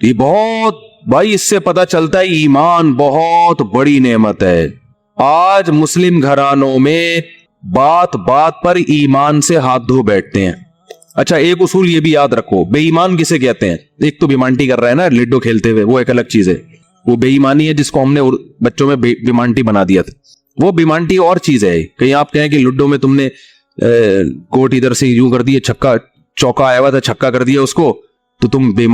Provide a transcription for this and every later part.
یہ بہت بھائی اس سے پتا چلتا ہے ایمان بہت بڑی نعمت ہے. آج مسلم گھرانوں میں بات بات پر ایمان سے ہاتھ دھو بیٹھتے ہیں. اچھا ایک اصول یہ بھی یاد رکھو, بے ایمان کسے کہتے ہیں؟ ایک تو بیمانٹی کر رہا ہے نا لڈو کھیلتے ہوئے, وہ ایک الگ چیز ہے, وہ بے ایمانی ہے جس کو ہم نے بچوں میں بیمانٹی بنا دیا تھا. وہ بیمانٹی اور چیز ہے. کہیں آپ کہیں کہ لڈو میں تم نے کوٹ ادھر سے یوں کر دیے, چھکا چوکا آیا ہوا تھا چھکا کر دیا اس کو, تو تم بے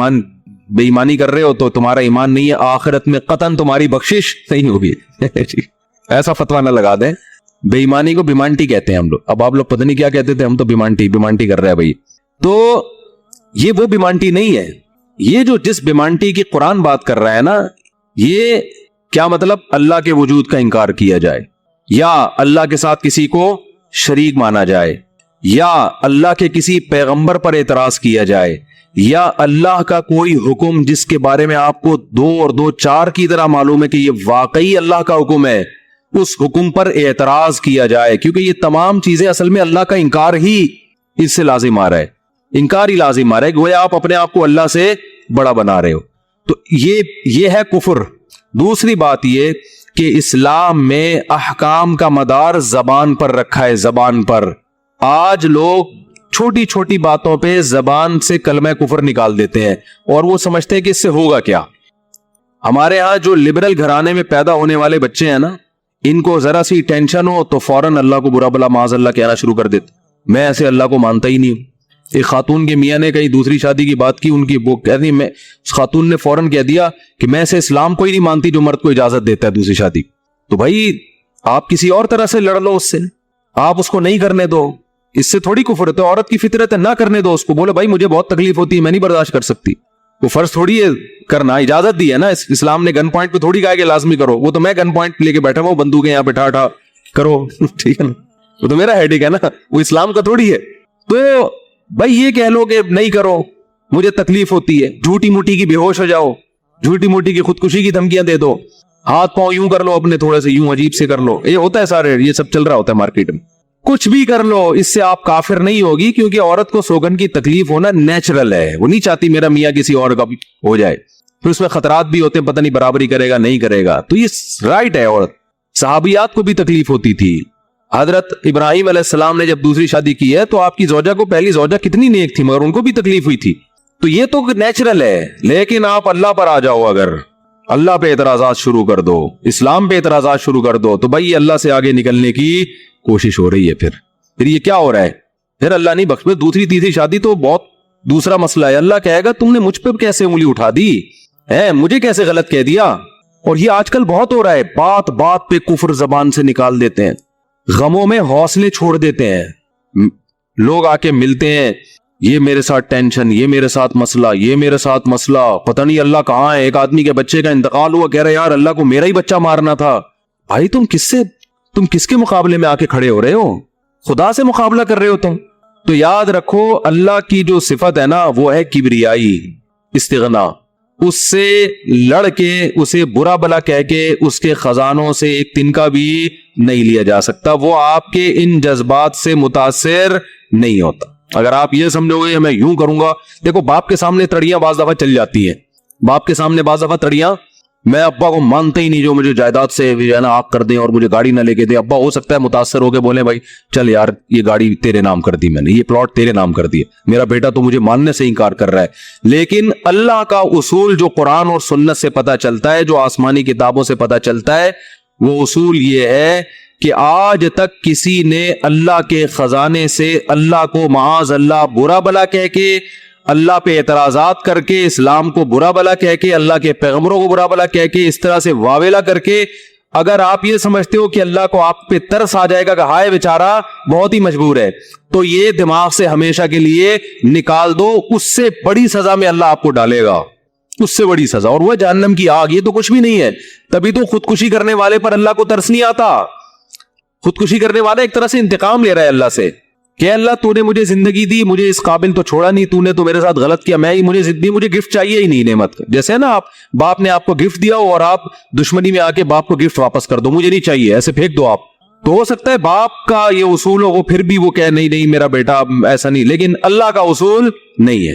ایمانی کر رہے ہو, تو تمہارا ایمان نہیں ہے, آخرت میں قطعاً تمہاری بخشش نہیں ہوگی. ایسا فتویٰ نہ لگا دیں. بے ایمانی کو بیمانٹی کہتے ہیں ہم لوگ. اب آپ لوگ پتہ نہیں کیا کہتے تھے, ہم تو بیمانٹی کر رہے ہیں بھائی. تو یہ وہ بیمانٹی نہیں ہے. یہ جو جس بیمانٹی کی قرآن بات کر رہا ہے نا, یہ کیا مطلب؟ اللہ کے وجود کا انکار کیا جائے, یا اللہ کے ساتھ کسی کو شریک مانا جائے, یا اللہ کے کسی پیغمبر پر اعتراض کیا جائے, یا اللہ کا کوئی حکم جس کے بارے میں آپ کو 2 اور 2 4 کی طرح معلوم ہے کہ یہ واقعی اللہ کا حکم ہے, اس حکم پر اعتراض کیا جائے. کیونکہ یہ تمام چیزیں اصل میں اللہ کا انکار ہی اس سے لازم آ رہا ہے, انکار ہی لازم آ رہا ہے, گویا آپ اپنے آپ کو اللہ سے بڑا بنا رہے ہو. تو یہ ہے کفر. دوسری بات یہ کہ اسلام میں احکام کا مدار زبان پر رکھا ہے, زبان پر. آج لوگ چھوٹی چھوٹی باتوں پہ زبان سے کلمہ کفر نکال دیتے ہیں, اور وہ سمجھتے ہیں کہ اس سے ہوگا کیا. ہمارے ہاں جو لبرل گھرانے میں پیدا ہونے والے بچے ہیں نا, ان کو ذرا سی ٹینشن ہو تو فوراً اللہ کو برا بلا معاذ اللہ کہنا شروع کر دیتے. میں ایسے اللہ کو مانتا ہی نہیں ہوں. ایک خاتون کے میاں نے کہیں دوسری شادی کی بات کی, ان کی وہ کہتی, میں خاتون نے فوراً کہہ دیا کہ میں ایسے اسلام کو ہی نہیں مانتی جو مرد کو اجازت دیتا ہے دوسری شادی. تو بھائی آپ کسی اور طرح سے لڑ لو اس سے, آپ اس کو نہیں کرنے دو. اس سے تھوڑی کفر ہے, عورت کی فطرت ہے, نہ کرنے دو اس کو. بولے بھائی مجھے بہت تکلیف ہوتی ہے, میں نہیں برداشت کر سکتی. وہ فرض تھوڑی ہے کرنا, اجازت دی ہے نا اسلام نے. گن پوائنٹ پہ تھوڑی کہا کہ لازمی کرو. وہ تو میں گن پوائنٹ لے کے بیٹھا ہوں, بندوقیں یہاں بٹھا کرو, ٹھیک ہے نا, وہ تو میرا ہیڈک ہے نا, وہ اسلام کا تھوڑی ہے. تو بھائی یہ کہہ لو کہ نہیں کرو مجھے تکلیف ہوتی ہے, جھوٹی موٹی کی بے ہوش ہو جاؤ, جھوٹی موٹی کی خودکشی کی دھمکیاں دے دو, ہاتھ پاؤں یوں کر لو اپنے تھوڑے سے یوں عجیب سے کر لو. یہ ہوتا ہے سارے, یہ سب چل رہا ہوتا ہے مارکیٹ میں. کچھ بھی کر لو, اس سے آپ کافر نہیں ہوگی, کیونکہ عورت کو سوگن کی تکلیف ہونا نیچرل ہے. وہ نہیں چاہتی میرا میاں کسی اور کا بھی ہو جائے. پھر اس میں خطرات بھی ہوتے ہیں, پتہ نہیں برابری کرے گا نہیں کرے گا. تو یہ رائٹ ہے. عورت صحابیات کو بھی تکلیف ہوتی تھی. حضرت ابراہیم علیہ السلام نے جب دوسری شادی کی ہے تو آپ کی زوجہ کو, پہلی زوجہ کتنی نیک تھی, مگر ان کو بھی تکلیف ہوئی تھی. تو یہ تو نیچرل ہے. لیکن آپ اللہ پر آ جاؤ, اگر اللہ پہ اعتراضات شروع کر دو, اسلام پہ اعتراضات شروع کر دو, تو بھائی اللہ سے آگے نکلنے کی کوشش ہو رہی ہے. پھر یہ کیا ہو رہا ہے, پھر اللہ نہیں بخش. دوسری تیسری شادی تو بہت دوسرا مسئلہ ہے. اللہ کہے گا تم نے مجھ پہ کیسے انگلی اٹھا دی ہے, مجھے کیسے غلط کہہ دیا. اور یہ آج کل بہت ہو رہا ہے, بات بات پہ کفر زبان سے نکال دیتے ہیں, غموں میں حوصلے چھوڑ دیتے ہیں. لوگ آ کے ملتے ہیں, یہ میرے ساتھ ٹینشن, یہ میرے ساتھ مسئلہ, یہ میرے ساتھ مسئلہ, پتہ نہیں اللہ کہاں ہے. ایک آدمی کے بچے کا انتقال ہوا, کہہ رہے یار اللہ کو میرا ہی بچہ مارنا تھا. بھائی تم کس کے مقابلے میں آ کے کھڑے ہو رہے ہو؟ خدا سے مقابلہ کر رہے ہو تم. تو یاد رکھو اللہ کی جو صفت ہے نا وہ ہے کبریائی, استغنا. اس سے لڑ کے, اسے برا بلا کہہ کے, اس کے خزانوں سے ایک تنکا بھی نہیں لیا جا سکتا. وہ آپ کے ان جذبات سے متاثر نہیں ہوتا. اگر آپ یہ سمجھو گے میں یوں کروں گا, دیکھو باپ کے سامنے تڑیاں بعض دفعہ چل جاتی ہیں. باپ کے سامنے بعض دفعہ تڑیاں, میں ابا کو مانتا ہی نہیں جو مجھے جائیداد سے آگ کر دیں اور مجھے گاڑی نہ لے کے دے. ابا ہو سکتا ہے متاثر ہو کے بولے بھائی چل یار یہ گاڑی تیرے نام کر دی میں نے, یہ پلاٹ تیرے نام کر دی, میرا بیٹا تو مجھے ماننے سے انکار کر رہا ہے. لیکن اللہ کا اصول جو قرآن اور سنت سے پتہ چلتا ہے, جو آسمانی کتابوں سے پتہ چلتا ہے, وہ اصول یہ ہے کہ آج تک کسی نے اللہ کے خزانے سے اللہ کو معاذ اللہ برا بلا کہہ کے, اللہ پہ اعتراضات کر کے, اسلام کو برا بلا کہہ کے, اللہ کے پیغمبروں کو برا بلا کہہ کے, اس طرح سے واویلا کر کے, اگر آپ یہ سمجھتے ہو کہ اللہ کو آپ پہ ترس آ جائے گا کہ ہائے بیچارہ بہت ہی مجبور ہے, تو یہ دماغ سے ہمیشہ کے لیے نکال دو. اس سے بڑی سزا میں اللہ آپ کو ڈالے گا, اس سے بڑی سزا, اور وہ جہنم کی آگ. یہ تو کچھ بھی نہیں ہے. تبھی تو خودکشی کرنے والے پر اللہ کو ترس نہیں آتا. خودکشی کرنے والا ایک طرح سے انتقام لے رہا ہے اللہ سے کہ اللہ تو نے مجھے زندگی دی, مجھے اس قابل تو چھوڑا نہیں, تو نے تو میرے ساتھ غلط کیا, مجھے گفٹ چاہیے ہی نہیں نعمت کا. جیسے ہے نا آپ باپ نے آپ کو گفٹ دیا ہو اور آپ دشمنی میں آ کے باپ کو گفٹ واپس کر دو, مجھے نہیں چاہیے, ایسے پھینک دو آپ. تو ہو سکتا ہے باپ کا یہ اصول ہو, وہ پھر بھی وہ کہے نہیں میرا بیٹا ایسا نہیں, لیکن اللہ کا اصول نہیں ہے.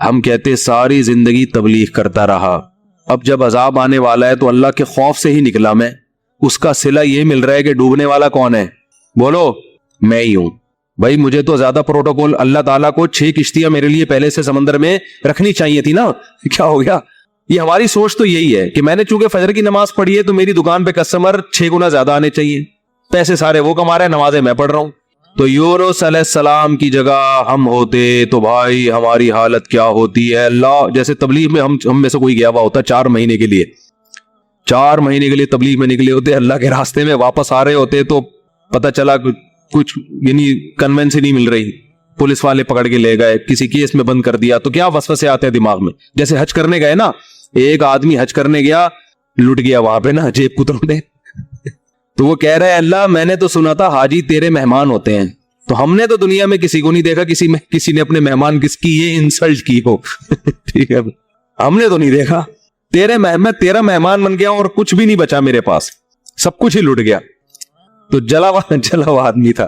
ہم کہتے ساری زندگی تبلیغ کرتا رہا, اب جب عذاب آنے والا ہے تو اللہ کے خوف سے ہی نکلا میں. اس کا صلہ یہ مل رہا ہے کہ ڈوبنے والا کون ہے؟ بولو, میں ہی ہوں. بھائی مجھے تو زیادہ پروٹوکول, اللہ تعالیٰ کو 6 کشتیاں میرے لیے پہلے سے سمندر میں رکھنی چاہیے تھی نا. کیا ہو گیا؟ یہ ہماری سوچ تو یہی ہے کہ میں نے چونکہ فجر کی نماز پڑھی ہے تو میری دکان پہ کسٹمر 6 گنا زیادہ آنے چاہیے, پیسے سارے وہ کما رہے ہیں, نمازیں میں پڑھ رہا ہوں. تو یونس علیہ السلام کی جگہ ہم ہوتے تو بھائی ہماری حالت کیا ہوتی ہے. اللہ جیسے تبلیغ میں ہم میں سے کوئی گیا ہوا ہوتا 4 مہینے کے لیے, 4 مہینے کے لیے تبلیغ میں نکلے ہوتے, اللہ کے راستے میں واپس آ رہے ہوتے تو پتہ چلا کچھ یعنی کنوینس ہی نہیں مل رہی, پولیس والے پکڑ کے لے گئے, کسی کیس میں بند کر دیا, تو کیا وسوسے آتے ہیں دماغ میں. جیسے حج کرنے گئے نا, ایک آدمی حج کرنے گیا, لٹ گیا وہاں پہ نا جیب کتروں نے, تو وہ کہہ رہے ہیں اللہ میں نے تو سنا تھا حاجی تیرے مہمان ہوتے ہیں, تو ہم نے تو دنیا میں کسی کو نہیں دیکھا کسی نے اپنے مہمان کس کی یہ انسلٹ کی ہو. ٹھیک ہے, ہم نے تو نہیں دیکھا, میں تیرا مہمان بن گیا اور کچھ بھی نہیں بچا میرے پاس, سب کچھ ہی لٹ گیا. تو جلا ہوا آدمی تھا.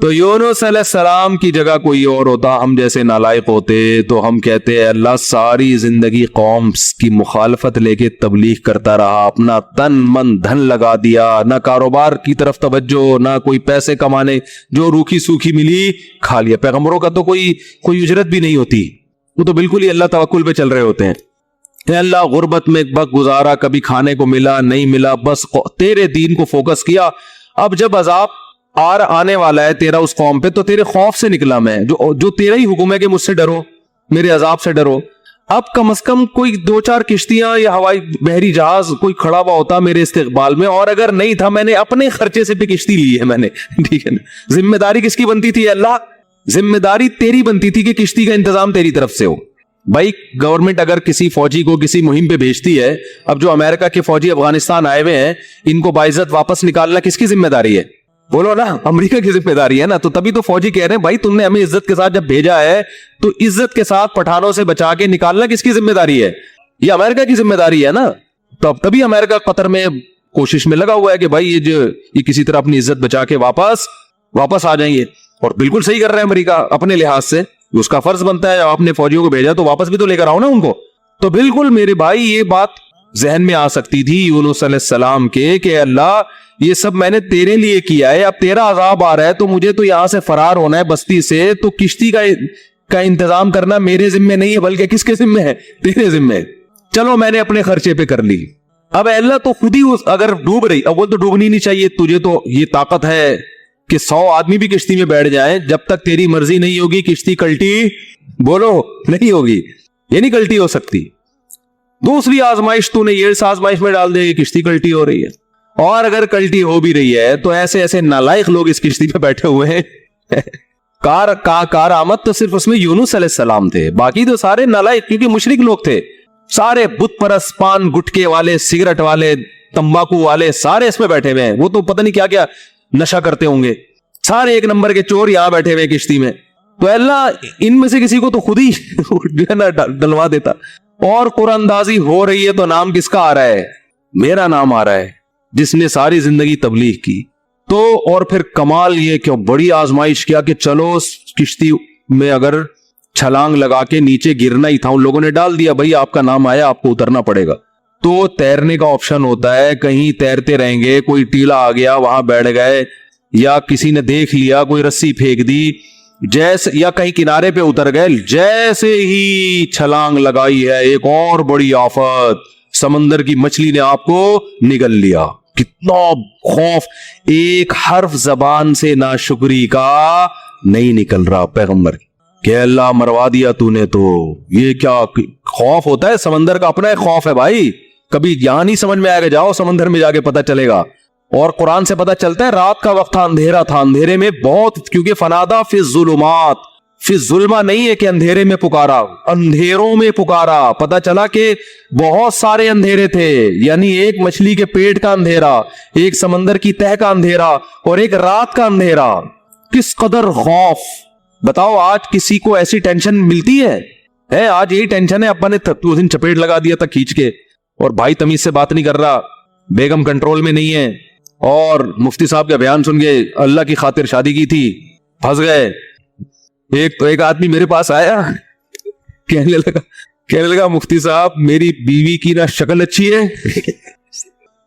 تو یونس علیہ السلام کی جگہ کوئی اور ہوتا, ہم جیسے نالائق ہوتے تو ہم کہتے ہیں اللہ ساری زندگی قوم کی مخالفت لے کے تبلیغ کرتا رہا, اپنا تن من دھن لگا دیا, نہ کاروبار کی طرف توجہ, نہ کوئی پیسے کمانے, جو روکھی سوکھی ملی کھا لیا. پیغمبروں کا تو کوئی اجرت بھی نہیں ہوتی, وہ تو بالکل ہی اللہ توکل پہ چل رہے ہوتے ہیں. اے اللہ غربت میں ایک وقت گزارا, کبھی کھانے کو ملا نہیں ملا, بس تیرے دین کو فوکس کیا. اب جب عذاب آنے والا ہے تیرا اس قوم پہ تو تیرے خوف سے نکلا میں, جو تیرا ہی حکم ہے کہ مجھ سے ڈرو, میرے عذاب سے ڈرو. اب کم از کم کوئی 2-4 کشتیاں یا ہوائی بحری جہاز کوئی کھڑا ہوا ہوتا میرے استقبال میں, اور اگر نہیں تھا میں نے اپنے خرچے سے بھی کشتی لی ہے میں نے. ٹھیک ہے نا, ذمہ داری کس کی بنتی تھی اللہ؟ ذمہ داری تیری بنتی تھی کہ کشتی کا انتظام تیری طرف سے ہو. بھائی گورنمنٹ اگر کسی فوجی کو کسی مہم پہ بھیجتی ہے, اب جو امریکہ کے فوجی افغانستان آئے ہوئے ہیں ان کو باعزت واپس نکالنا کس کی ذمہ داری ہے؟ بولو نا, امریکہ کی ذمہ داری ہے نا. تو تبھی تو فوجی کہہ رہے ہیں بھائی تم نے ہمیں عزت کے ساتھ جب بھیجا ہے تو عزت کے ساتھ پٹھانوں سے بچا کے نکالنا کس کی ذمہ داری ہے؟ یہ امریکہ کی ذمہ داری ہے نا. تبھی امریکہ قطر میں کوشش میں لگا ہوا ہے کہ بھائی یہ کسی طرح اپنی عزت بچا کے واپس آ جائیں گے, اور بالکل صحیح کر رہے ہیں امریکہ اپنے لحاظ سے, اس کا فرض بنتا ہے اپنے فوجیوں کو بھیجا تو واپس بھی تو لے کر آؤ نا ان کو. تو بالکل میرے بھائی یہ بات ذہن میں آ سکتی تھی یونس علیہ السلام کے کہ اللہ یہ سب میں نے تیرے لیے کیا ہے, اب تیرا عذاب آ رہا ہے تو مجھے تو یہاں سے فرار ہونا ہے بستی سے, تو کشتی کا انتظام کرنا میرے ذمہ نہیں ہے بلکہ کس کے ذمہ ہے؟ تیرے ذمہ. چلو میں نے اپنے خرچے پہ کر لی. اب اللہ تو خود ہی اگر ڈوب رہی, اول تو ڈوبنی نہیں چاہیے, تجھے تو یہ طاقت ہے کہ 100 آدمی بھی کشتی میں بیٹھ جائیں, جب تک تیری مرضی نہیں ہوگی کشتی کلٹی بولو نہیں ہوگی, یہ نہیں کلٹی ہو سکتی. دوسری آزمائش تو نے یہ آزمائش میں ڈال دے کہ کشتی کلٹی ہو رہی ہے, اور اگر کلٹی ہو بھی رہی ہے تو ایسے نالائق لوگ اس کشتی پہ بیٹھے ہوئے ہیں. کار آمد تو صرف اس میں یونس علیہ السلام تھے, باقی تو سارے نالائق کیونکہ مشرک لوگ تھے, سارے بت پرست, پان گٹکے والے, سگریٹ والے, تمباکو والے, سارے اس میں بیٹھے ہوئے ہیں. وہ تو پتہ نہیں کیا کیا نشہ کرتے ہوں گے, سارے ایک نمبر کے چور یہاں بیٹھے ہوئے کشتی میں. تو اللہ ان میں سے کسی کو تو خود ہی جو ہے نا ڈلوا دیتا. اور قرآن اندازی ہو رہی ہے تو نام کس کا آ رہا ہے؟ میرا نام آ رہا ہے, جس نے ساری زندگی تبلیغ کی. تو اور پھر کمال یہ کہ بڑی آزمائش کیا کہ چلو کشتی میں اگر چھلانگ لگا کے نیچے گرنا ہی تھا, ان لوگوں نے ڈال دیا بھائی آپ کا نام آیا آپ کو اترنا پڑے گا. تو تیرنے کا آپشن ہوتا ہے, کہیں تیرتے رہیں گے, کوئی ٹیلا آ گیا وہاں بیٹھ گئے, یا کسی نے دیکھ لیا کوئی رسی پھینک دی جیسے, یا کہیں کنارے پہ اتر گئے. جیسے ہی چھلانگ لگائی ہے ایک اور بڑی آفت, سمندر کی مچھلی نے آپ کو نگل لیا. کتنا خوف, ایک حرف زبان سے ناشکری کا نہیں نکل رہا پیغمبر کہ اللہ مروا دیا تو نے. تو یہ کیا خوف ہوتا ہے, سمندر کا اپنا ایک خوف ہے بھائی, کبھی یہاں نہیں سمجھ میں آئے گا, جاؤ سمندر میں جا کے پتہ چلے گا. اور قرآن سے پتہ چلتا ہے رات کا وقت تھا, اندھیرا تھا, اندھیرے میں بہت, کیونکہ فنادا فی الظلمات, فی الظلمہ نہیں ہے کہ اندھیرے میں پکارا, اندھیروں میں پکارا. پتہ چلا کہ بہت سارے اندھیرے تھے, یعنی ایک مچھلی کے پیٹ کا اندھیرا, ایک سمندر کی تہ کا اندھیرا, اور ایک رات کا اندھیرا. کس قدر خوف. بتاؤ آج کسی کو ایسی ٹینشن ملتی ہے؟ آج یہی ٹینشن ہے, ابا نے اس دن چپیٹ لگا دیا تھا کھینچ کے, اور بھائی تمیز سے بات نہیں کر رہا, بیگم کنٹرول میں نہیں ہے, اور مفتی صاحب کا بیان سن کے اللہ کی خاطر شادی کی تھی, پھنس گئے. ایک آدمی میرے پاس آیا, کہنے لگا مفتی صاحب میری بیوی کی نہ شکل اچھی ہے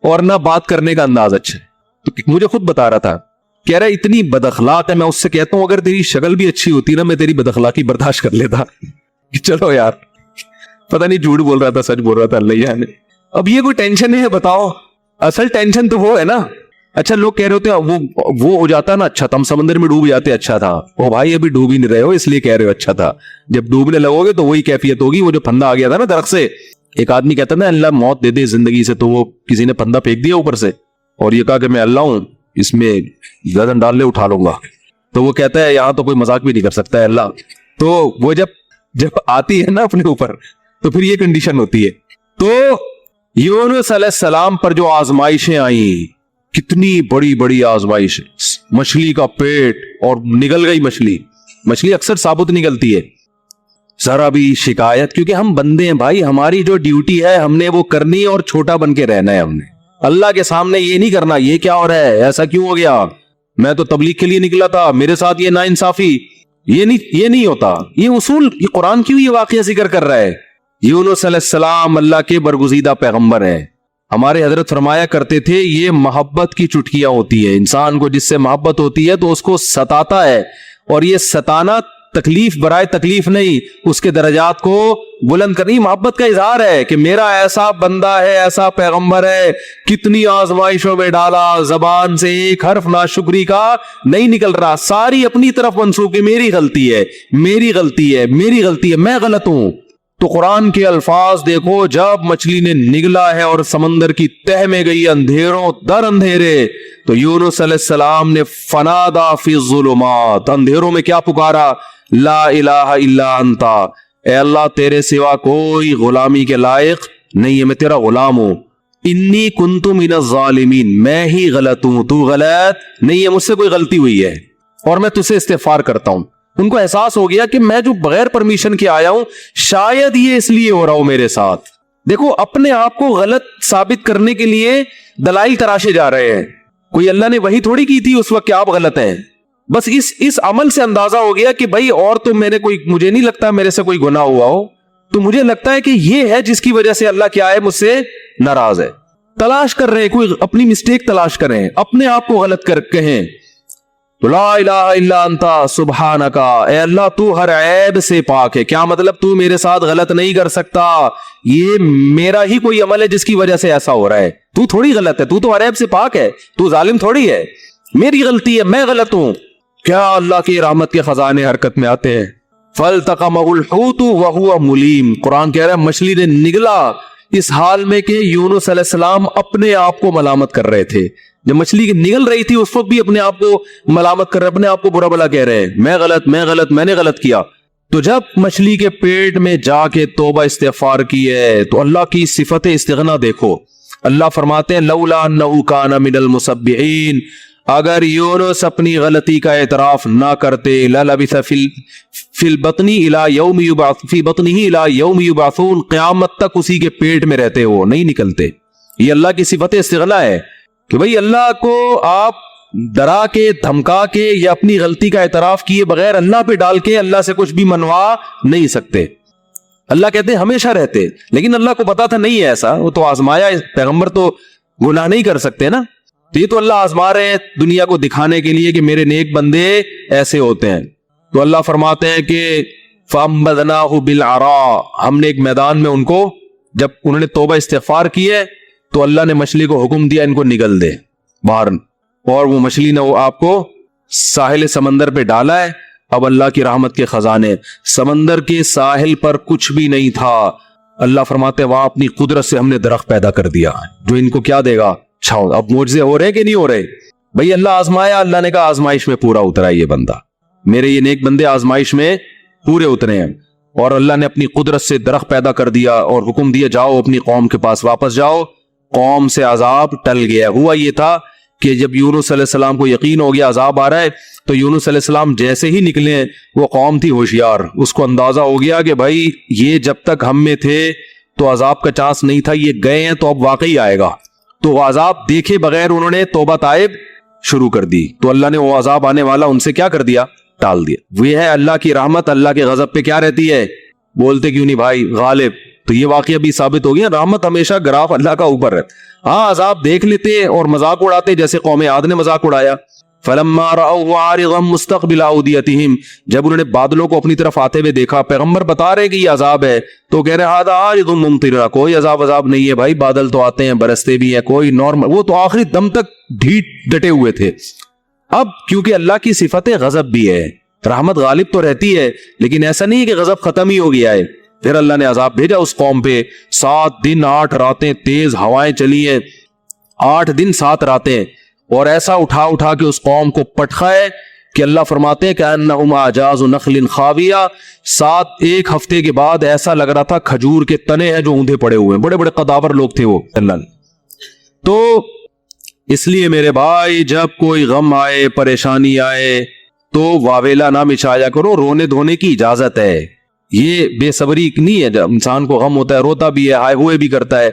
اور نہ بات کرنے کا انداز اچھا ہے. تو مجھے خود بتا رہا تھا, کہہ رہا اتنی بد اخلاق ہے. میں اس سے کہتا ہوں اگر تیری شکل بھی اچھی ہوتی نا میں تیری بد اخلاقی برداشت کر لیتا. چلو یار, پتہ نہیں جھوٹ بول رہا تھا سچ بول رہا تھا اللہ جانے. اب یہ کوئی ٹینشن ہے بتاؤ؟ اصل ٹینشن تو وہ ہے نا. اچھا لوگ کہہ رہے ہوتے ہیں وہ ہو جاتا نا اچھا تھا, ہم سمندر میں ڈوب جاتے اچھا تھا. وہ بھائی ابھی ڈوب ہی نہیں رہے ہو اس لیے کہہ رہے ہو اچھا تھا. جب ڈوبنے لگو گے تو وہی کیفیت ہوگی. وہ جو پھندا آ گیا تھا نا درخت سے, ایک آدمی کہتا نا اللہ موت دے دے زندگی سے, تو وہ کسی نے پھندا پھینک دیا اوپر سے اور یہ کہا کہ میں اللہ ہوں اس میں گردن ڈال لے اٹھا لوں گا. تو وہ کہتا ہے یہاں تو کوئی مذاق بھی نہیں کر سکتا ہے اللہ. تو وہ جب آتی ہے نا اپنے اوپر تو پھر یہ کنڈیشن ہوتی ہے. تو یونس علیہ السلام پر جو آزمائشیں آئیں, کتنی بڑی بڑی آزمائش, مچھلی کا پیٹ اور نگل گئی مچھلی اکثر ثابت نکلتی ہے. ذرا بھی شکایت, کیونکہ ہم بندے ہیں بھائی, ہماری جو ڈیوٹی ہے ہم نے وہ کرنی اور چھوٹا بن کے رہنا ہے. ہم نے اللہ کے سامنے یہ نہیں کرنا یہ کیا ہو رہا ہے, ایسا کیوں ہو گیا, میں تو تبلیغ کے لیے نکلا تھا, میرے ساتھ یہ ناانصافی, یہ نہیں ہوتا. یہ اصول, یہ قرآن کیوں یہ واقعہ ذکر کر رہا ہے؟ یونس علیہ السلام اللہ کے برگزیدہ پیغمبر ہیں. ہمارے حضرت فرمایا کرتے تھے یہ محبت کی چٹکیاں ہوتی ہے. انسان کو جس سے محبت ہوتی ہے تو اس کو ستاتا ہے, اور یہ ستانا تکلیف برائے تکلیف نہیں, اس کے درجات کو بلند کرنی محبت کا اظہار ہے کہ میرا ایسا بندہ ہے, ایسا پیغمبر ہے, کتنی آزمائشوں میں ڈالا, زبان سے ایک حرف ناشکری کا نہیں نکل رہا, ساری اپنی طرف منسوخ کہ میری غلطی ہے, میں غلط ہوں. تو قرآن کے الفاظ دیکھو, جب مچھلی نے نگلا ہے اور سمندر کی تہ میں گئی اندھیروں در اندھیرے, تو یونس علیہ السلام نے فنادا فی الظلمات, اندھیروں میں کیا پکارا, لا الہ الا انتا, اے اللہ تیرے سوا کوئی غلامی کے لائق نہیں ہے, میں تیرا غلام ہوں. انی کنت من الظالمین, میں ہی غلط ہوں, تو غلط نہیں ہے, مجھ سے کوئی غلطی ہوئی ہے اور میں تجھ سے استغفار کرتا ہوں. ان کو احساس ہو گیا کہ میں جو بغیر پرمیشن کے آیا ہوں شاید یہ اس لیے ہو رہا ہوں میرے ساتھ. دیکھو اپنے آپ کو غلط ثابت کرنے کے لیے دلائل تراشے جا رہے ہیں. کوئی اللہ نے وہی تھوڑی کی تھی اس وقت کہ آپ غلط ہیں. بس اس عمل سے اندازہ ہو گیا کہ بھائی اور تو مجھے نہیں لگتا میرے سے کوئی گناہ ہوا ہو, تو مجھے لگتا ہے کہ یہ ہے جس کی وجہ سے اللہ کیا ہے, مجھ سے ناراض ہے. تلاش کر رہے ہیں, کوئی اپنی مسٹیک تلاش کریں, اپنے آپ کو غلط کہیں. تو لا الہ الا انتا سبحانکا, اے اللہ تو ہر عیب سے پاک ہے. کیا مطلب, تو میرے ساتھ غلط نہیں کر سکتا, یہ میرا ہی کوئی عمل ہے جس کی وجہ سے ایسا ہو رہا ہے. تو تھوڑی غلط ہے, تو ہر عیب سے پاک ہے, تو ظالم تھوڑی ہے, میری غلطی ہے, میں غلط ہوں. کیا اللہ کی رحمت کے خزانے حرکت میں آتے ہیں. فَالْتَقَمَهُ الْحُوتُ وَهُوَ مُلِيمٌ, قرآن کہہ رہا ہے مچھلی نے نگلا اس حال میں کہ یونس علیہ السلام اپنے آپ کو ملامت کر رہے تھے. جب مچھلی نگل رہی تھی اس وقت بھی اپنے آپ کو ملامت کر رہے, اپنے آپ کو برا بلا کہہ رہے ہیں, میں غلط, میں نے غلط کیا. تو جب مچھلی کے پیٹ میں جا کے توبہ استغفار کی ہے تو اللہ کی صفت استغنا دیکھو. اللہ فرماتے ہیں لولا انہ کان من المسبحین, اگر یونس اپنی غلطی کا اعتراف نہ کرتے, للبث فی البطن الی یوم یبعث فی بطنہ الی یوم یبعثون, قیامت تک اسی کے پیٹ میں رہتے, وہ نہیں نکلتے. یہ اللہ کی صفت استغنا ہے کہ بھئی اللہ کو آپ ڈرا کے دھمکا کے یا اپنی غلطی کا اعتراف کیے بغیر اللہ پہ ڈال کے اللہ سے کچھ بھی منوا نہیں سکتے. اللہ کہتے ہیں ہمیشہ رہتے, لیکن اللہ کو پتا تھا نہیں ہے ایسا, وہ تو آزمایا, پیغمبر تو گناہ نہیں کر سکتے نا. تو یہ تو اللہ آزما رہے ہیں دنیا کو دکھانے کے لیے کہ میرے نیک بندے ایسے ہوتے ہیں. تو اللہ فرماتے ہیں کہ فَأَنبَذْنَاهُ بِالْعَرَاءِ, ہم نے ایک میدان میں ان کو, جب انہوں نے توبہ استغفار کی ہے تو اللہ نے مچھلی کو حکم دیا ان کو نگل دے باہر, اور وہ مچھلی نے وہ آپ کو ساحل سمندر پہ ڈالا ہے. اب اللہ کی رحمت کے خزانے, سمندر کے ساحل پر کچھ بھی نہیں تھا. اللہ فرماتے ہیں وہاں اپنی قدرت سے ہم نے درخت پیدا کر دیا جو ان کو کیا دے گا, چھاؤں. اب معجزے ہو رہے کہ نہیں ہو رہے بھئی, اللہ آزمایا, اللہ نے کہا آزمائش میں پورا اترا یہ بندہ, میرے یہ نیک بندے آزمائش میں پورے اترے ہیں. اور اللہ نے اپنی قدرت سے درخت پیدا کر دیا اور حکم دیا جاؤ اپنی قوم کے پاس واپس جاؤ. قوم سے عذاب ٹل گیا. ہوا یہ تھا کہ جب یونس علیہ السلام کو یقین ہو گیا عذاب آ رہا ہے, تو یونس علیہ السلام جیسے ہی نکلے, وہ قوم تھی ہوشیار, اس کو اندازہ ہو گیا کہ بھائی یہ جب تک ہم میں تھے تو عذاب کا چانس نہیں تھا, یہ گئے ہیں تو اب واقعی آئے گا. تو عذاب دیکھے بغیر انہوں نے توبہ تائب شروع کر دی, تو اللہ نے وہ عذاب آنے والا ان سے کیا کر دیا, ٹال دیا. وہ ہے اللہ کی رحمت, اللہ کے غضب پہ کیا رہتی ہے, بولتے کیوں نہیں بھائی غالب. تو یہ واقعہ بھی ثابت ہو گیا رحمت ہمیشہ گراف اللہ کا اوپر ہے. ہاں عذاب دیکھ لیتے اور مذاق اڑاتے جیسے قوم عاد نے مذاق اڑایا. فلما رأوا عارضا مستقبل اودیتہم, جب انہوں نے بادلوں کو اپنی طرف آتے ہوئے دیکھا, پیغمبر بتا رہے کہ یہ عذاب ہے تو کہہ رہے ھذا عارض ممطرنا, کوئی عذاب نہیں ہے بھائی, بادل تو آتے ہیں برستے بھی ہیں, کوئی نارمل. وہ تو آخری دم تک ڈٹے ہوئے تھے. اب کیونکہ اللہ کی صفت غضب بھی ہے, رحمت غالب تو رہتی ہے, لیکن ایسا نہیں ہے کہ غضب ختم ہی ہو گیا ہے. پھر اللہ نے عذاب بھیجا اس قوم پہ. 7 دن 8 راتیں تیز ہوائیں چلی ہیں, 8 دن 7 راتیں, اور ایسا اٹھا کے اس قوم کو پٹخا ہے کہ اللہ فرماتے ہیں کہ انہم اعجاز نخل خاویہ. 1 ہفتے کے بعد ایسا لگ رہا تھا کھجور کے تنے ہیں جو اوندھے پڑے ہوئے ہیں. بڑے بڑے قداور لوگ تھے وہ. اللہ نے تو اس لیے میرے بھائی جب کوئی غم آئے پریشانی آئے تو واویلا نہ مچایا کرو, رونے دھونے کی اجازت ہے. یہ بے صبری نہیں ہے, جب انسان کو غم ہوتا ہے روتا بھی ہے, ہائے ہوئے بھی کرتا ہے,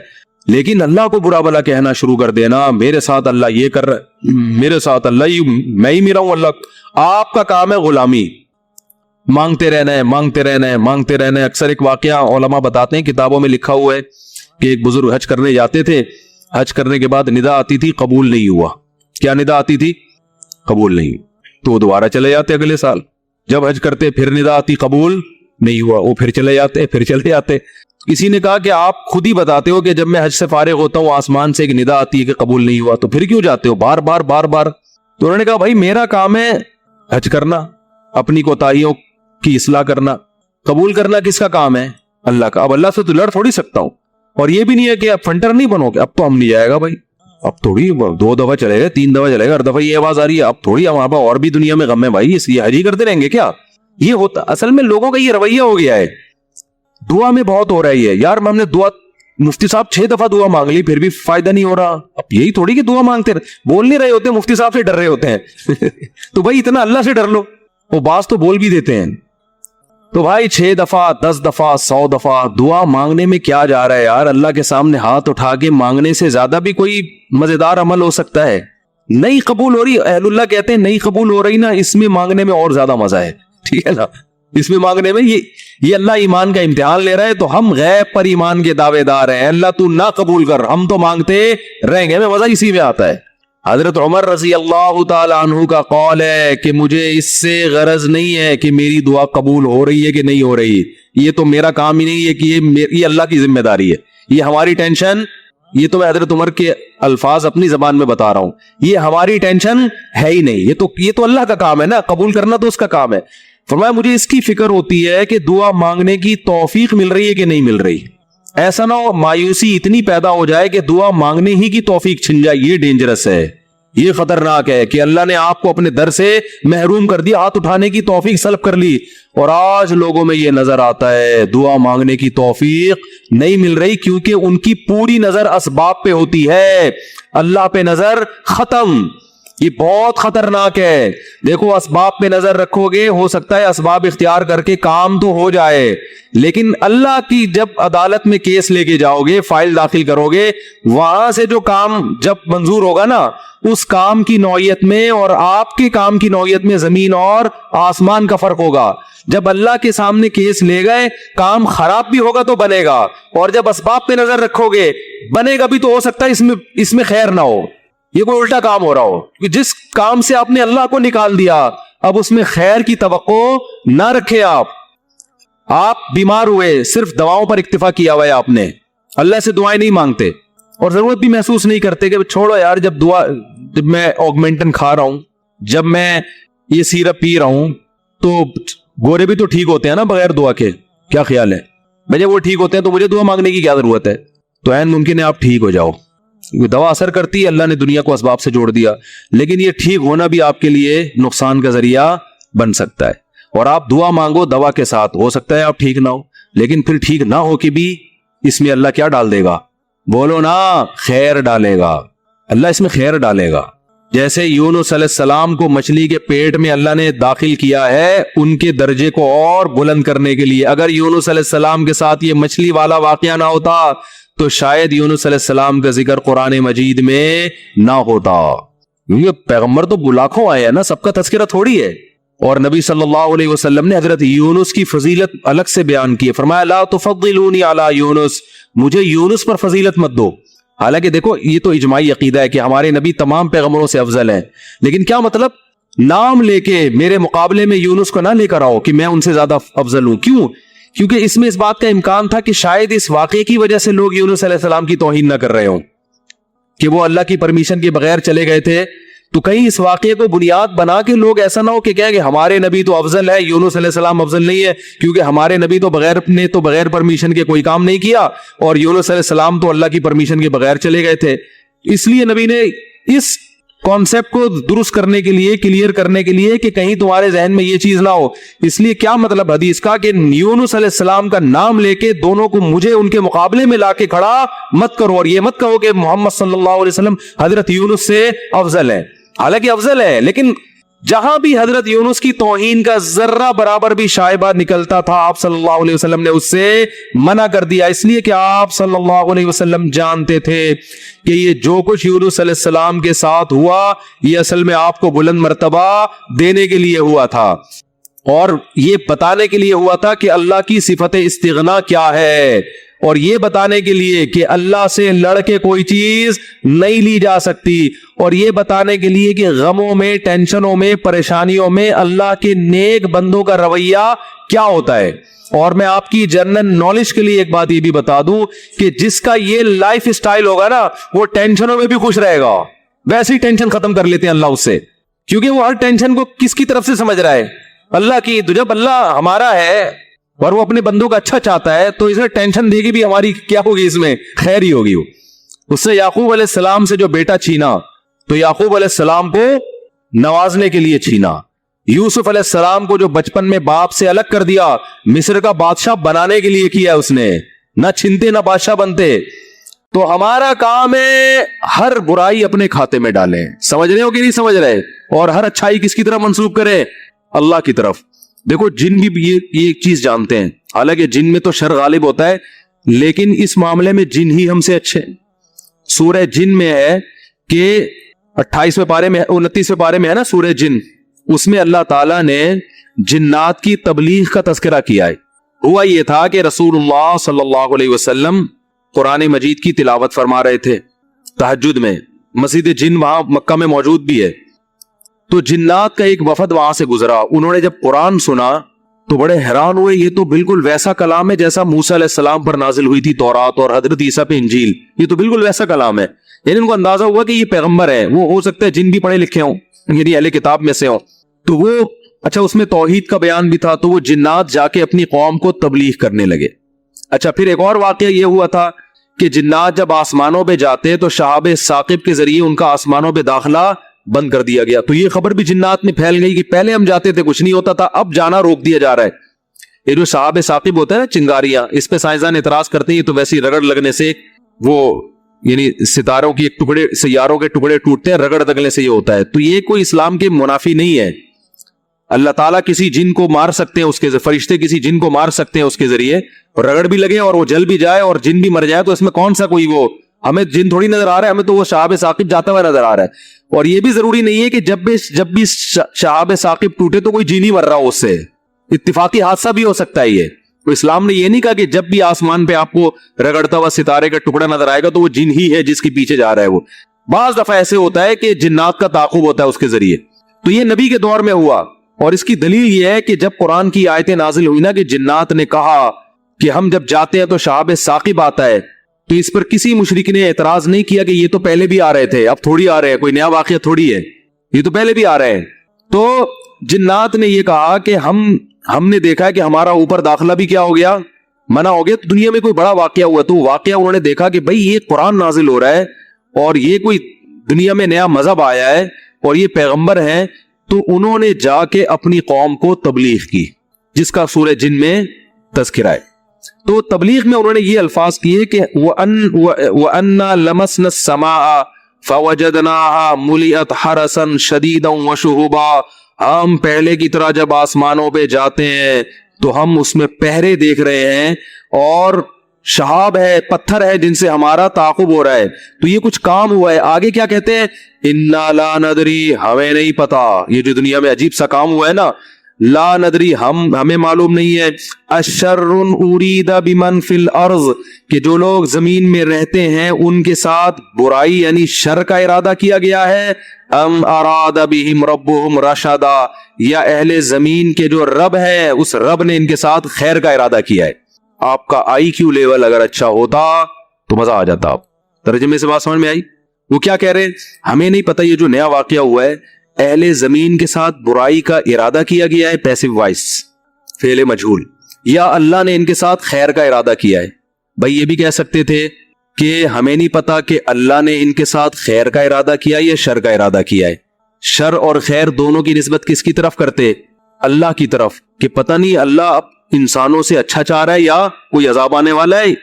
لیکن اللہ کو برا بلا کہنا شروع کر دینا, میرے ساتھ اللہ یہ کر رہا ہے, میرے ساتھ اللہ میں ہی میرا ہوں اللہ. آپ کا کام ہے غلامی, مانگتے رہنا ہے مانگتے رہنا ہے مانگتے رہنا ہے. اکثر ایک واقعہ علماء بتاتے ہیں, کتابوں میں لکھا ہوا ہے کہ ایک بزرگ حج کرنے جاتے تھے, حج کرنے کے بعد ندا آتی تھی قبول نہیں ہوا. کیا ندا آتی تھی؟ قبول نہیں. تو وہ دوبارہ چلے جاتے اگلے سال, جب حج کرتے پھر ندا آتی قبول نہیں ہوا, وہ پھر چلے جاتے پھر چلے جاتے. کسی نے کہا کہ آپ خود ہی بتاتے ہو کہ جب میں حج سے فارغ ہوتا ہوں آسمان سے ایک ندا آتی ہے کہ قبول نہیں ہوا, تو پھر کیوں جاتے ہو بار بار بار بار؟ تو انہوں نے کہا بھائی میرا کام ہے حج کرنا, اپنی کوتاہیوں کی اصلاح کرنا, قبول کرنا کس کا کام ہے؟ اللہ کا. اب اللہ سے تو لڑ تھوڑی سکتا ہوں. اور یہ بھی نہیں ہے کہ اب فنٹر نہیں بنو گے, اب تو ہم نہیں جائے گا بھائی, اب تھوڑی 2 دفعہ چلے گا 3 دفعہ چلے گا, ہر دفعہ یہ آواز آ رہی ہے اب تھوڑی ہمارے پاس اور بھی دنیا میں غم ہے بھائی, اس لیے حج ہی کرتے رہیں گے کیا؟ یہ ہوتا اصل میں لوگوں کا یہ رویہ ہو گیا ہے. دعا میں بہت ہو رہی ہے یار, ہم نے دعا مفتی صاحب 6 دفعہ دعا مانگ لی پھر بھی فائدہ نہیں ہو رہا. اب یہی تھوڑی کہ دعا مانگتے بول نہیں رہے ہوتے, مفتی صاحب سے ڈر رہے ہوتے ہیں تو بھائی اتنا اللہ سے ڈر لو, وہ باز تو بول بھی دیتے ہیں. تو بھائی 6 دفعہ 10 دفعہ 100 دفعہ دعا مانگنے میں کیا جا رہا ہے یار؟ اللہ کے سامنے ہاتھ اٹھا کے مانگنے سے زیادہ بھی کوئی مزیدار عمل ہو سکتا ہے؟ نہیں قبول ہو رہی, اہل اللہ کہتے ہیں نہیں قبول ہو رہی نا, اس میں مانگنے میں اور زیادہ مزہ ہے. ٹھیک ہے نا, اس میں مانگنے میں یہ اللہ ایمان کا امتحان لے رہا ہے, تو ہم غیب پر ایمان کے دعوے دار ہیں. اللہ تو نہ قبول کر, ہم تو مانگتے رہیں گے, میں مزہ اسی میں آتا ہے. حضرت عمر رضی اللہ تعالی عنہ کا قول ہے کہ مجھے اس سے غرض نہیں ہے کہ میری دعا قبول ہو رہی ہے کہ نہیں ہو رہی, یہ تو میرا کام ہی نہیں ہے کہ یہ اللہ کی ذمہ داری ہے, یہ ہماری ٹینشن. یہ تو میں حضرت عمر کے الفاظ اپنی زبان میں بتا رہا ہوں, یہ ہماری ٹینشن ہے ہی نہیں, یہ تو اللہ کا کام ہے نا, قبول کرنا تو اس کا کام ہے. فرمایا مجھے اس کی فکر ہوتی ہے کہ دعا مانگنے کی توفیق مل رہی ہے کہ نہیں مل رہی. ایسا نہ ہو مایوسی اتنی پیدا ہو جائے کہ دعا مانگنے ہی کی توفیق چھن جائے. یہ ڈینجرس ہے, یہ خطرناک ہے کہ اللہ نے آپ کو اپنے در سے محروم کر دیا, ہاتھ اٹھانے کی توفیق سلب کر لی. اور آج لوگوں میں یہ نظر آتا ہے دعا مانگنے کی توفیق نہیں مل رہی کیونکہ ان کی پوری نظر اسباب پہ ہوتی ہے, اللہ پہ نظر ختم. یہ بہت خطرناک ہے. دیکھو اسباب پہ نظر رکھو گے, ہو سکتا ہے اسباب اختیار کر کے کام تو ہو جائے, لیکن اللہ کی جب عدالت میں کیس لے کے جاؤ گے, فائل داخل کرو گے, وہاں سے جو کام جب منظور ہوگا نا, اس کام کی نوعیت میں اور آپ کے کام کی نوعیت میں زمین اور آسمان کا فرق ہوگا. جب اللہ کے سامنے کیس لے گئے, کام خراب بھی ہوگا تو بنے گا, اور جب اسباب پہ نظر رکھو گے بنے گا بھی تو ہو سکتا ہے اس میں خیر نہ ہو. یہ کوئی الٹا کام ہو رہا ہو کہ جس کام سے آپ نے اللہ کو نکال دیا اب اس میں خیر کی توقع نہ رکھے. آپ بیمار ہوئے, صرف دواؤں پر اکتفا کیا ہوا ہے آپ نے, اللہ سے دعائیں نہیں مانگتے اور ضرورت بھی محسوس نہیں کرتے کہ چھوڑو یار, جب میں آگمنٹن کھا رہا ہوں, جب میں یہ سیرپ پی رہا ہوں, تو گورے بھی تو ٹھیک ہوتے ہیں نا بغیر دعا کے. کیا خیال ہے بھائی؟ جب وہ ٹھیک ہوتے ہیں تو مجھے دعا مانگنے کی کیا ضرورت ہے؟ تو عین ممکن ہے آپ ٹھیک ہو جاؤ, دوا اثر کرتی ہے, اللہ نے دنیا کو اسباب سے جوڑ دیا, لیکن یہ ٹھیک ہونا بھی آپ کے لیے نقصان کا ذریعہ بن سکتا ہے. اور آپ دعا مانگو دوا کے ساتھ, ہو سکتا ہے آپ ٹھیک نہ ہو, لیکن پھر ٹھیک نہ ہو کے بھی اس میں اللہ کیا ڈال دے گا؟ بولو نا, خیر ڈالے گا. اللہ اس میں خیر ڈالے گا. جیسے یونس علیہ السلام کو مچھلی کے پیٹ میں اللہ نے داخل کیا ہے ان کے درجے کو اور بلند کرنے کے لیے. اگر یونس علیہ السلام کے ساتھ یہ مچھلی والا واقعہ نہ ہوتا تو شاید یونس علیہ السلام کا ذکر قرآن مجید میں نہ ہوتا. کیونکہ پیغمبر تو لاکھوں آئے ہیں نا, سب کا تذکرہ تھوڑی ہے. اور نبی صلی اللہ علیہ وسلم نے حضرت یونس کی فضیلت الگ سے بیان کی ہے، فرمایا لا تفضلونی علی یونس، مجھے یونس پر فضیلت مت دو۔ حالانکہ دیکھو یہ تو اجماعی عقیدہ ہے کہ ہمارے نبی تمام پیغمبروں سے افضل ہیں، لیکن کیا مطلب نام لے کے میرے مقابلے میں یونس کو نہ لے کر آؤ کہ میں ان سے زیادہ افضل ہوں۔ کیوں؟ کیونکہ اس میں اس بات کا امکان تھا کہ شاید اس واقعے کی وجہ سے لوگ یونس علیہ السلام کی توہین نہ کر رہے ہوں کہ وہ اللہ کی پرمیشن کے بغیر چلے گئے تھے، تو کہیں اس واقعے کو بنیاد بنا کے لوگ ایسا نہ ہو کہ کہیں کہ ہمارے نبی تو افضل ہے، یونس علیہ السلام افضل نہیں ہے، کیونکہ ہمارے نبی تو بغیر پرمیشن کے کوئی کام نہیں کیا اور یونس علیہ السلام تو اللہ کی پرمیشن کے بغیر چلے گئے تھے۔ اس لیے نبی نے اس کانسیپٹ کو درست کرنے کے لیے، کلیئر کرنے کے لیے کہ کہیں تمہارے ذہن میں یہ چیز نہ ہو، اس لیے کیا مطلب حدیث کا کہ یونس علیہ السلام کا نام لے کے دونوں کو مجھے ان کے مقابلے میں لا کے کھڑا مت کرو، اور یہ مت کہو کہ محمد صلی اللہ علیہ وسلم حضرت یونس سے افضل ہے۔ حالانکہ افضل ہے، لیکن جہاں بھی حضرت یونس کی توہین کا ذرہ برابر بھی شائبہ نکلتا تھا آپ صلی اللہ علیہ وسلم نے اس سے منع کر دیا، اس لیے کہ آپ صلی اللہ علیہ وسلم جانتے تھے کہ یہ جو کچھ یونس علیہ السلام کے ساتھ ہوا یہ اصل میں آپ کو بلند مرتبہ دینے کے لیے ہوا تھا، اور یہ بتانے کے لیے ہوا تھا کہ اللہ کی صفت استغنا کیا ہے، اور یہ بتانے کے لیے کہ اللہ سے لڑ کے کوئی چیز نہیں لی جا سکتی، اور یہ بتانے کے لیے کہ غموں میں، ٹینشنوں میں، پریشانیوں میں اللہ کے نیک بندوں کا رویہ کیا ہوتا ہے۔ اور میں آپ کی جنرل نالج کے لیے ایک بات یہ بھی بتا دوں کہ جس کا یہ لائف سٹائل ہوگا نا وہ ٹینشنوں میں بھی خوش رہے گا، ویسے ہی ٹینشن ختم کر لیتے ہیں اللہ اس سے، کیونکہ وہ ہر ٹینشن کو کس کی طرف سے سمجھ رہا ہے؟ اللہ کی۔ تو جب اللہ ہمارا ہے اور وہ اپنے بندوں کا اچھا چاہتا ہے تو اسے ٹینشن دے گی بھی ہماری کیا ہوگی، اس میں خیر ہی ہوگی۔ اس سے یعقوب علیہ السلام سے جو بیٹا چھینا تو یعقوب علیہ السلام کو نوازنے کے لیے چھینا، یوسف علیہ السلام کو جو بچپن میں باپ سے الگ کر دیا مصر کا بادشاہ بنانے کے لیے کیا اس نے، نہ چھنتے نہ بادشاہ بنتے۔ تو ہمارا کام ہے ہر برائی اپنے کھاتے میں ڈالیں، سمجھ رہے ہو کہ نہیں سمجھ رہے، اور ہر اچھائی کس کی طرف منسوب کریں؟ اللہ کی طرف۔ دیکھو جن بھی یہ چیز جانتے ہیں، حالانکہ جن میں تو شر غالب ہوتا ہے، لیکن اس معاملے میں جن ہی ہم سے اچھے۔ سورہ جن میں ہے کہ 28ویں پارے میں 29ویں پارے میں ہے نا سورہ جن، اس میں اللہ تعالیٰ نے جنات کی تبلیغ کا تذکرہ کیا ہے۔ ہوا یہ تھا کہ رسول اللہ صلی اللہ علیہ وسلم قرآن مجید کی تلاوت فرما رہے تھے تہجد میں، مسجد جن وہاں مکہ میں موجود بھی ہے، تو جنات کا ایک وفد وہاں سے گزرا، انہوں نے جب قرآن سنا تو بڑے حیران ہوئے، یہ تو بالکل ویسا کلام ہے جیسا موسیٰ علیہ السلام پر نازل ہوئی تھی تورات اور حضرت عیسیٰ پہ انجیل، یہ تو بالکل ویسا کلام ہے۔ یعنی ان کو اندازہ ہوا کہ یہ پیغمبر ہے، وہ ہو سکتا ہے جن بھی پڑھے لکھے ہوں، یعنی اہل کتاب میں سے ہوں، تو وہ اچھا اس میں توحید کا بیان بھی تھا، تو وہ جنات جا کے اپنی قوم کو تبلیغ کرنے لگے۔ اچھا پھر ایک اور واقعہ یہ ہوا تھا کہ جنات جب آسمانوں پہ جاتے تو شہاب ثاقب کے ذریعے ان کا آسمانوں پہ داخلہ بند کر دیا گیا، تو یہ خبر بھی جنات میں پھیل گئی کہ پہلے ہم جاتے تھے کچھ نہیں ہوتا تھا، اب جانا روک دیا جا رہا ہے۔ یہ جو شہاب ثاقب ہوتا ہے نا، چنگاریاں، اس پہ سائنسدان اعتراض کرتے ہیں یہ تو ویسی رگڑ لگنے سے، وہ یعنی ستاروں کی ایک ٹکڑے، سیاروں کے ٹکڑے ٹوٹتے ہیں، رگڑ لگنے سے یہ ہوتا ہے، تو یہ کوئی اسلام کے منافی نہیں ہے۔ اللہ تعالیٰ کسی جن کو مار سکتے ہیں، اس کے فرشتے کسی جن کو مار سکتے ہیں اس کے ذریعے، اور رگڑ بھی لگے اور وہ جل بھی جائے اور جن بھی مر جائے، تو اس میں کون سا کوئی وہ ہمیں جن تھوڑی نظر آ رہا ہے، ہمیں تو وہ شہاب ثاقب جاتا ہوا نظر آ رہا ہے۔ اور یہ بھی ضروری نہیں ہے کہ جب بھی شہاب ثاقب ٹوٹے تو کوئی جن ہی مر رہا ہو، اس سے اتفاقی حادثہ بھی ہو سکتا ہے۔ یہ تو اسلام نے یہ نہیں کہا کہ جب بھی آسمان پہ آپ کو رگڑتا ہوا ستارے کا ٹکڑا نظر آئے گا تو وہ جن ہی ہے جس کے پیچھے جا رہا ہے۔ وہ بعض دفعہ ایسے ہوتا ہے کہ جنات کا تعاقب ہوتا ہے اس کے ذریعے، تو یہ نبی کے دور میں ہوا، اور اس کی دلیل یہ ہے کہ جب قرآن کی آیتیں نازل ہوئی نا کہ جنات نے کہا کہ ہم جب جاتے ہیں تو شہاب ثاقب آتا ہے، تو اس پر کسی مشرک نے اعتراض نہیں کیا کہ یہ تو پہلے بھی آ رہے تھے، اب تھوڑی آ رہے ہیں، کوئی نیا واقعہ تھوڑی ہے، یہ تو پہلے بھی آ رہے ہیں۔ تو جنات نے یہ کہا کہ ہم نے دیکھا ہے کہ ہمارا اوپر داخلہ بھی کیا ہو گیا، منع ہو گیا، تو دنیا میں کوئی بڑا واقعہ ہوا، تو واقعہ انہوں نے دیکھا کہ بھائی یہ قرآن نازل ہو رہا ہے اور یہ کوئی دنیا میں نیا مذہب آیا ہے اور یہ پیغمبر ہیں، تو انہوں نے جا کے اپنی قوم کو تبلیغ کی، جس کا سورہ جن میں تذکرہ ہے۔ تو تبلیغ میں انہوں نے یہ الفاظ کیے کہ وَأَنَّا لَمَسْنَا السَّمَاءَ فَوَجَدْنَاهَا مُلِئَتْ حَرَسًا شَدِيدًا وَشُهُبًا، ہم پہلے کی طرح جب آسمانوں پہ جاتے ہیں تو ہم اس میں پہرے دیکھ رہے ہیں اور شہاب ہے, پتھر ہے جن سے ہمارا تعاقب ہو رہا ہے, تو یہ کچھ کام ہوا ہے. آگے کیا کہتے ہیں, انا لا ندری, ہمیں نہیں پتا. یہ جو دنیا میں عجیب سا کام ہوا ہے نا, لا ندری, ہمیں معلوم نہیں ہے. اشر ارید بمن فی الارض, کہ جو لوگ زمین میں رہتے ہیں ان کے ساتھ برائی یعنی شر کا ارادہ کیا گیا ہے, ام اراد بہم ربہم رشدا, یا اہل زمین کے جو رب ہے اس رب نے ان کے ساتھ خیر کا ارادہ کیا ہے. آپ کا آئی کیو لیول اگر اچھا ہوتا تو مزہ آ جاتا. آپ ترجمے سے بات سمجھ میں آئی؟ وہ کیا کہہ رہے ہیں, ہمیں نہیں پتا یہ جو نیا واقعہ ہوا ہے, اہل زمین کے ساتھ برائی کا ارادہ کیا گیا ہے, پیسو وائس فعل مجہول, یا اللہ نے ان کے ساتھ خیر کا ارادہ کیا ہے. بھائی یہ بھی کہہ سکتے تھے کہ ہمیں نہیں پتا کہ اللہ نے ان کے ساتھ خیر کا ارادہ کیا یا شر کا ارادہ کیا ہے. شر اور خیر دونوں کی نسبت کس کی طرف کرتے, اللہ کی طرف, کہ پتہ نہیں اللہ انسانوں سے اچھا چاہ رہا ہے یا کوئی عذاب آنے والا ہے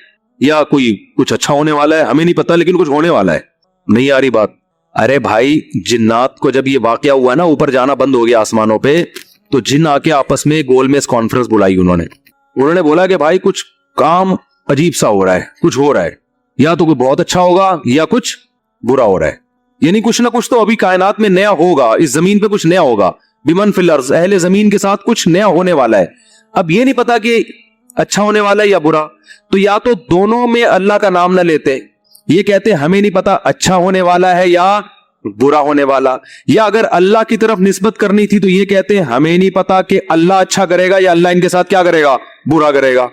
یا کوئی کچھ اچھا ہونے والا ہے, ہمیں نہیں پتا لیکن کچھ ہونے والا ہے. نہیں آ رہی بات؟ ارے بھائی جنات کو جب یہ واقعہ ہوا نا, اوپر جانا بند ہو گیا آسمانوں پہ, تو جن آ کے آپس میں گول میز کانفرنس بلائی. انہوں نے بولا کہ بھائی کچھ کام عجیب سا ہو رہا ہے, کچھ ہو رہا ہے, یا تو کوئی بہت اچھا ہوگا یا کچھ برا ہو رہا ہے. یعنی کچھ نہ کچھ تو ابھی کائنات میں نیا ہوگا, اس زمین پہ کچھ نیا ہوگا. بمن فی الارض, اہل زمین کے ساتھ کچھ نیا ہونے والا ہے. اب یہ نہیں پتا کہ اچھا ہونے والا ہے یا برا, تو یا تو دونوں میں اللہ کا نام نہ لیتے, یہ کہتے ہمیں نہیں پتا اچھا ہونے والا ہے یا برا ہونے والا, یا اگر اللہ کی طرف نسبت کرنی تھی تو یہ کہتے ہمیں نہیں پتا کہ اللہ اچھا کرے گا یا اللہ ان کے ساتھ کیا کرے گا, برا کرے گا.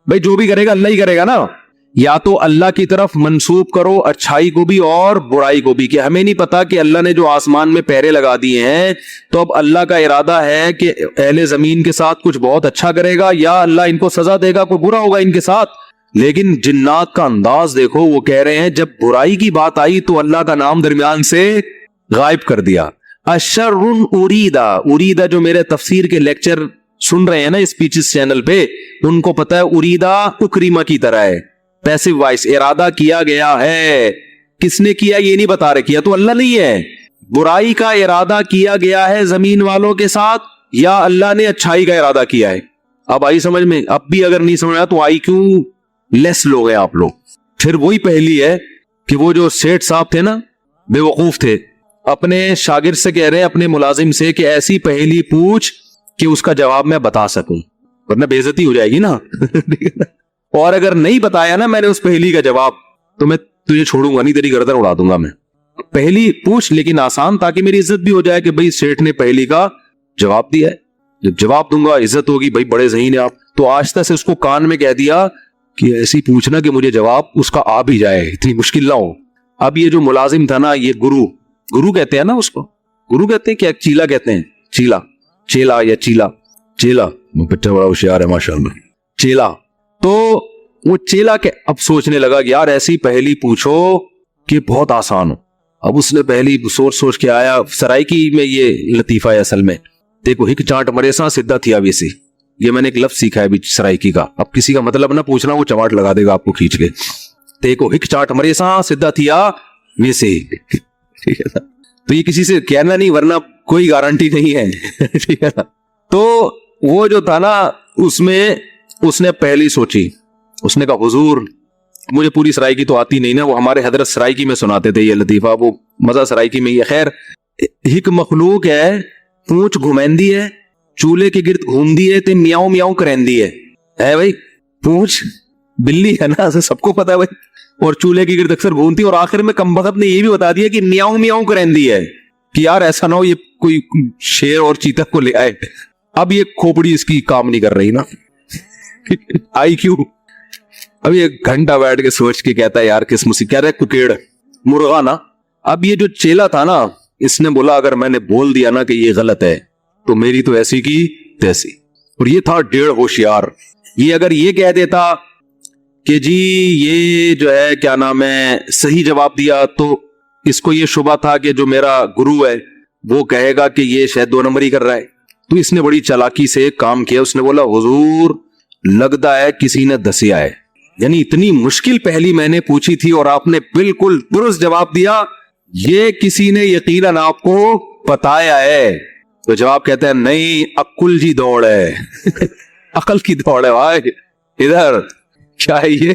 بھائی جو بھی کرے گا اللہ ہی کرے گا نا. یا تو اللہ کی طرف منسوب کرو اچھائی کو بھی اور برائی کو بھی, کہ ہمیں نہیں پتا کہ اللہ نے جو آسمان میں پیرے لگا دیے ہیں تو اب اللہ کا ارادہ ہے کہ اہل زمین کے ساتھ کچھ بہت اچھا کرے گا یا اللہ ان کو سزا دے گا, کوئی برا ہوگا ان کے ساتھ. لیکن جنات کا انداز دیکھو, وہ کہہ رہے ہیں جب برائی کی بات آئی تو اللہ کا نام درمیان سے غائب کر دیا. اشر اریدا, اریدا جو میرے تفسیر کے لیکچر سن رہے ہیں نا اسپیچز چینل پہ, ان کو پتا ہے اریدا اکریما کی طرح ہے, پیسو وائس, ارادہ کیا گیا ہے. کس نے کیا یہ نہیں بتا رہے, کیا تو اللہ نہیں ہے. برائی کا ارادہ کیا گیا ہے زمین والوں کے ساتھ یا اللہ نے اچھائی کا ارادہ کیا ہے. اب آئی سمجھ میں؟ اب بھی اگر نہیں سمجھ آیا تو آئی کیوں لیس لوگ ہیں آپ لوگ. پھر وہی پہلی ہے کہ وہ جو سیٹھ صاحب تھے نا, بے وقوف تھے, اپنے شاگرد سے کہہ رہے ہیں, اپنے ملازم سے, کہ ایسی پہلی پوچھ کہ اس کا جواب میں بتا سکوں, ورنہ بے عزتی ہو جائے گی نا. اور اگر نہیں بتایا نا میں نے اس پہلی کا جواب تو میں تجھے چھوڑوں گا نہیں, تیری گردن اڑا دوں گا میں. پہلی پوچھ لیکن آسان, تاکہ میری عزت بھی ہو جائے کہ بھئی سیٹھ نے پہلی کا جواب دیا ہے, جب جواب دوں گا عزت ہوگی, بھئی بڑے ذہین ہیں آپ. تو آہستہ سے اس کو کان میں کہہ دیا کہ ایسی پوچھنا کہ مجھے جواب اس کا آ بھی جائے, اتنی مشکل نہ ہو. اب یہ جو ملازم تھا نا, یہ گرو کہتے ہیں نا اس کو, گرو کہتے ہیں کیا چیلا کہتے ہیں, چیلا یا چیلا, بچہ بڑا ہوشیار ہے ماشاءاللہ, چیلا. تو وہ چیلا کے اب سوچنے لگا کہ یار ایسی پہلی پوچھو کہ بہت آسان ہو. اب اس نے پہلی سوچ کے آیا, سرائکی میں یہ لطیفہ ہے اصل میں, دیکھو ہک چانٹ مرے سا سدھا تھیا ویسی, یہ میں نے ایک لفظ سیکھا ہے بھی سرائکی کا. اب کسی کا مطلب نہ پوچھنا, وہ چماٹ لگا دے گا آپ کو کھینچ کے. دیکھو ہک چانٹ مرے سا سدھا تھیا ویسے, ٹھیک ہے نا. تو یہ کسی سے کہنا نہیں, ورنہ کوئی گارنٹی نہیں ہے, ٹھیک ہے نا. تو وہ جو تھا نا, اس میں اس نے پہلی سوچی, اس نے کہا حضور مجھے پوری سرائکی تو آتی نہیں نا, وہ ہمارے حضرت سرائکی میں سناتے تھے یہ لطیفہ, وہ مزہ سرائکی میں. یہ خیر ہک مخلوق ہے, پونچھ گھمیندی ہے, چولہے کے گرد گھومدی ہے, تے میاؤں میاؤں کرندی ہے بھائی. پونچھ بلی ہے نا, سب کو پتا ہے بھائی, اور چولہے کے گرد اکثر گھومتی, اور آخر میں کم بخت نے یہ بھی بتا دیا کہ میاؤں میاؤں کرندی ہے, کہ یار ایسا نہ ہو یہ کوئی شیر اور چیتا کو لے آئے. اب یہ کھوپڑی اس کی کام نہیں کر رہی نا, آئی کیوں. اب یہ گھنٹہ بیٹھ کے سوچ کے کہتا ہے یار کس کہہ رہے ککیڑ مرغا نا. اب یہ جو چیلا تھا نا, اس نے بولا اگر میں نے بول دیا نا کہ یہ غلط ہے تو میری تو ایسی کی تیسی. اور یہ تھا ڈیڑھ ہوشیار. یہ اگر یہ کہہ دیتا کہ جی یہ جو ہے کیا نام ہے صحیح جواب دیا, تو اس کو یہ شبہ تھا کہ جو میرا گرو ہے وہ کہے گا کہ یہ شاید 2 نمبری کر رہا ہے. تو اس نے بڑی چالاکی سے ایک کام کیا, اس نے بولا حضور لگتا ہے کسی نے دسیا ہے, یعنی اتنی مشکل پہلی میں نے پوچھی تھی اور آپ نے بالکل درست جواب دیا, یہ کسی نے یقیناً آپ کو بتایا ہے. تو جواب کہتے ہیں نہیں, عقل جی دوڑ ہے. عقل کی دوڑ ہے بھائی. ادھر کیا ہے یہ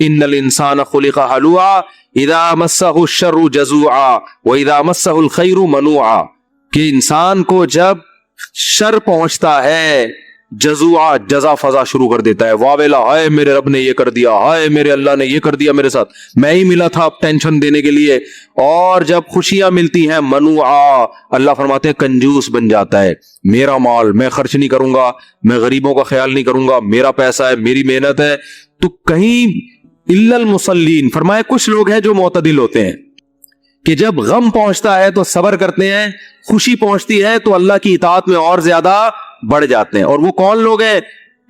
ان الانسان خلق ہلوعا اذا مسہ الشر جزوعا واذا مسہ الخیر منوعا، کہ انسان کو جب شر پہنچتا ہے جزوعا جزا فضا شروع کر دیتا ہے، واویلا ہائے میرے رب نے یہ کر دیا، ہائے میرے اللہ نے یہ کر دیا میرے ساتھ، میں ہی ملا تھا اب ٹینشن دینے کے لیے۔ اور جب خوشیاں ملتی ہیں منوعا، اللہ فرماتے ہیں کنجوس بن جاتا ہے، میرا مال میں خرچ نہیں کروں گا، میں غریبوں کا خیال نہیں کروں گا، میرا پیسہ ہے، میری محنت ہے۔ تو کہیں الا المصلین فرمایا کچھ لوگ ہیں جو معتدل ہوتے ہیں کہ جب غم پہنچتا ہے تو صبر کرتے ہیں، خوشی پہنچتی ہے تو اللہ کی اطاعت میں اور زیادہ بڑھ جاتے ہیں۔ اور وہ کون لوگ ہیں؟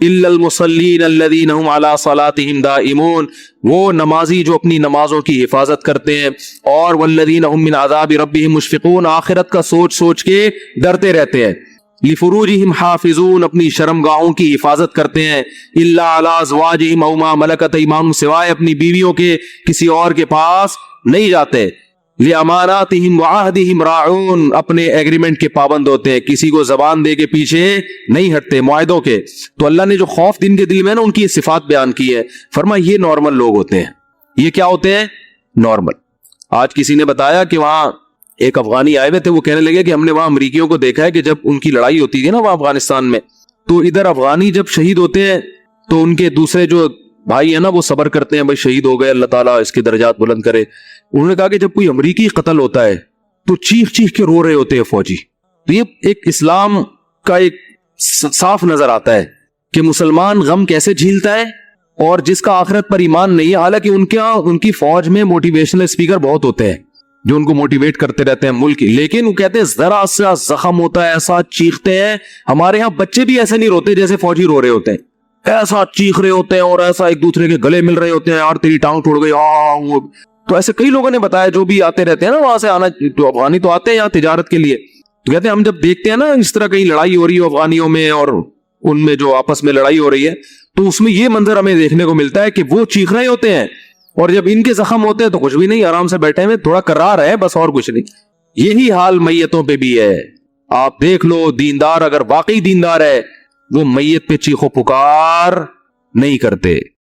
الا المصلین الذین هم علی صلاتهم دائمون، وہ نمازی جو اپنی نمازوں کی حفاظت کرتے ہیں، اور والذین هم من عذاب ربهم مشفقون، آخرت کا سوچ سوچ کے ڈرتے رہتے ہیں۔ لفروجہم حافظون، اپنی شرمگاہوں کی حفاظت کرتے ہیں، الا علی ازواجہم او ما ملکت ایمانہم، سوائے اپنی بیویوں کے کسی اور کے پاس نہیں جاتے۔ لِأَمَانَاتِهِمْ وَعَهْدِهِمْ رَاعُونَ، اپنے ایگریمنٹ کے پابند ہوتے ہیں، کسی کو زبان دے کے پیچھے نہیں ہٹتے معاہدوں کے۔ تو اللہ نے جو خوف دن کے دل میں نا ان کی یہ صفات بیان کی ہے، فرما یہ نارمل لوگ ہوتے ہیں۔ یہ کیا ہوتے ہیں؟ نارمل۔ آج کسی نے بتایا کہ وہاں ایک افغانی آئے ہوئے تھے، وہ کہنے لگے کہ ہم نے وہاں امریکیوں کو دیکھا ہے کہ جب ان کی لڑائی ہوتی تھی نا وہاں افغانستان میں، تو ادھر افغانی جب شہید ہوتے ہیں تو ان کے دوسرے جو بھائی ہیں نا وہ صبر کرتے ہیں، بھائی شہید ہو گئے، اللہ تعالیٰ اس کے درجات بلند کرے۔ انہوں نے کہا کہ جب کوئی امریکی قتل ہوتا ہے تو چیخ چیخ کے رو رہے ہوتے ہیں فوجی۔ تو یہ ایک اسلام کا ایک صاف نظر آتا ہے کہ مسلمان غم کیسے جھیلتا ہے، اور جس کا آخرت پر ایمان نہیں ہے، حالانکہ ان کی فوج میں موٹیویشنل اسپیکر بہت ہوتے ہیں جو ان کو موٹیویٹ کرتے رہتے ہیں ملک کی، لیکن وہ کہتے ہیں ذرا سا زخم ہوتا ہے ایسا چیختے ہیں۔ ہمارے ہاں بچے بھی ایسے نہیں روتے جیسے فوجی رو رہے ہوتے ہیں، ایسا چیخ رہے ہوتے ہیں اور ایسا ایک دوسرے کے گلے مل رہے ہوتے ہیں، یار تیری ٹانگ ٹوٹ گئی۔ تو ایسے کئی لوگوں نے بتایا جو بھی آتے رہتے ہیں نا وہاں سے آنا، تو افغانی تو آتے ہیں یہاں تجارت کے لیے، تو کہتے ہیں ہم جب دیکھتے ہیں نا اس طرح کہیں لڑائی ہو رہی ہو افغانیوں میں اور ان میں جو آپس میں لڑائی ہو رہی ہے، تو اس میں یہ منظر ہمیں دیکھنے کو ملتا ہے کہ وہ چیخ رہے ہوتے ہیں، اور جب ان کے زخم ہوتے ہیں تو کچھ بھی نہیں، آرام سے بیٹھے ہوئے، تھوڑا کرار ہے بس اور کچھ نہیں۔ یہی حال میتوں پہ بھی ہے۔ آپ دیکھ لو، دیندار اگر واقعی دیندار ہے وہ میت پہ چیخو پکار نہیں کرتے۔